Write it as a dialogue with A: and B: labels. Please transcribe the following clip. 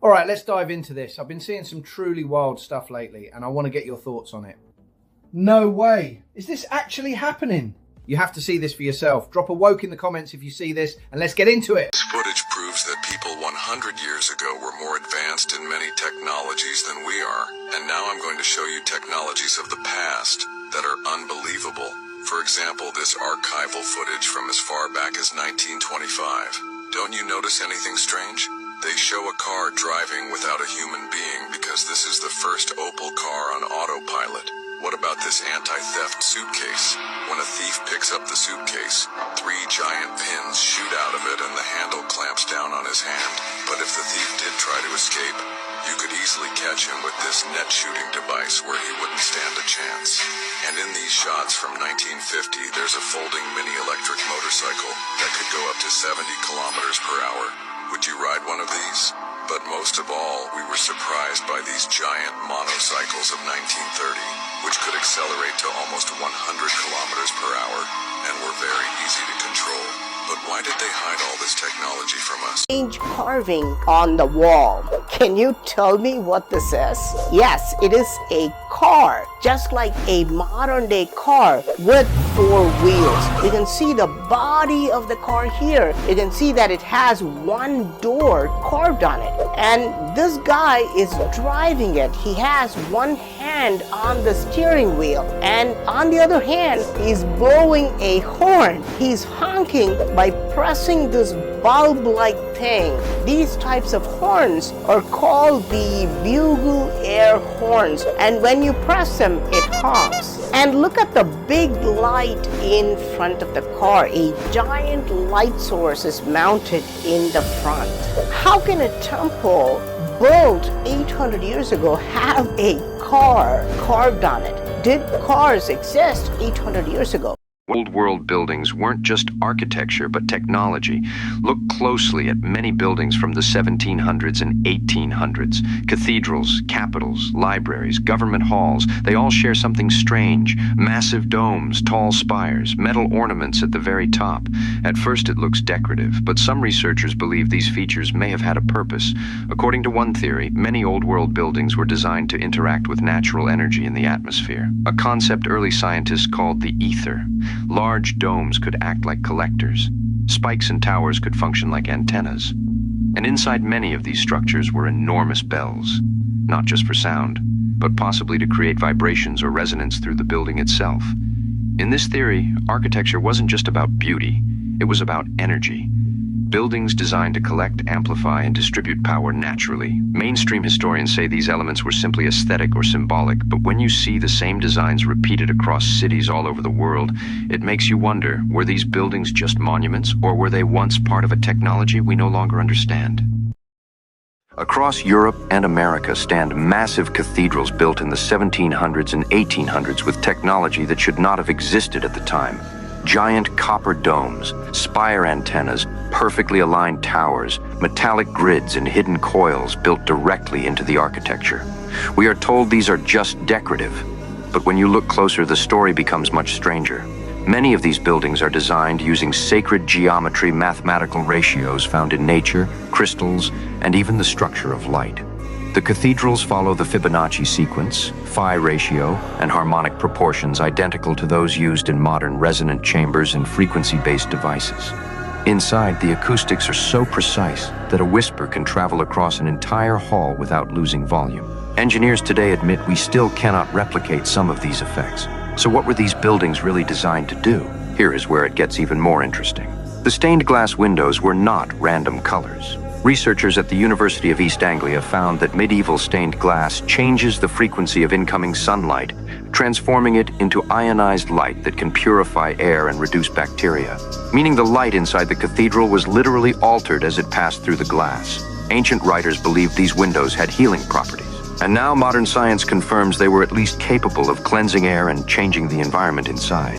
A: All right, let's dive into this. I've been seeing some truly wild stuff lately, and I want to get your thoughts on it. No way. Is this actually happening? You have to see this for yourself. Drop a woke in the comments if you see this, and let's get into it.
B: This footage proves that people 100 years ago were more advanced in many technologies than we are. And now I'm going to show you technologies of the past that are unbelievable. For example, this archival footage from as far back as 1925. Don't you notice anything strange? They show a car driving without a human being because this is the first Opel car on autopilot. What about this anti-theft suitcase? When a thief picks up the suitcase, 3 giant pins shoot out of it and the handle clamps down on his hand. But if the thief did try to escape, you could easily catch him with this net shooting device where he wouldn't stand a chance. And in these shots from 1950, there's a folding mini electric motorcycle that could go up to 70 kilometers per hour. Would you ride one of these? But most of all, we were surprised by these giant monocycles of 1930, which could accelerate to almost 100 kilometers per hour and were very easy to control. But why did they hide all this technology from us?
C: Strange carving on the wall. Can you tell me what this is? Yes, it is a car, just like a modern day car with 4 wheels. You can see the body of the car here. You can see that it has 1 door carved on it. And this guy is driving it. He has 1 hand on the steering wheel. And on the other hand, he's blowing a horn. He's honking by pressing this bulb-like thing. These types of horns are called the bugle air horns, and when you press them, it honks. And look at the big light in front of the car. A giant light source is mounted in the front. How can a temple built 800 years ago have a car carved on it? Did cars exist 800 years ago?
D: Old world buildings weren't just architecture, but technology. Look closely at many buildings from the 1700s and 1800s. Cathedrals, capitals, libraries, government halls, they all share something strange. Massive domes, tall spires, metal ornaments at the very top. At first it looks decorative, but some researchers believe these features may have had a purpose. According to one theory, many old world buildings were designed to interact with natural energy in the atmosphere, a concept early scientists called the ether. Large domes could act like collectors. Spikes and towers could function like antennas. And inside many of these structures were enormous bells, not just for sound, but possibly to create vibrations or resonance through the building itself. In this theory, architecture wasn't just about beauty, it was about energy. Buildings designed to collect, amplify, and distribute power naturally. Mainstream historians say these elements were simply aesthetic or symbolic, but when you see the same designs repeated across cities all over the world, it makes you wonder, were these buildings just monuments, or were they once part of a technology we no longer understand? Across Europe and America stand massive cathedrals built in the 1700s and 1800s with technology that should not have existed at the time. Giant copper domes, spire antennas, perfectly aligned towers, metallic grids and hidden coils built directly into the architecture. We are told these are just decorative, but when you look closer, the story becomes much stranger. Many of these buildings are designed using sacred geometry mathematical ratios found in nature, crystals, and even the structure of light. The cathedrals follow the Fibonacci sequence, phi ratio, and harmonic proportions identical to those used in modern resonant chambers and frequency-based devices. Inside, the acoustics are so precise that a whisper can travel across an entire hall without losing volume. Engineers today admit we still cannot replicate some of these effects. So what were these buildings really designed to do? Here is where it gets even more interesting. The stained glass windows were not random colors. Researchers at the University of East Anglia found that medieval stained glass changes the frequency of incoming sunlight, transforming it into ionized light that can purify air and reduce bacteria, meaning the light inside the cathedral was literally altered as it passed through the glass. Ancient writers believed these windows had healing properties, and now modern science confirms they were at least capable of cleansing air and changing the environment inside.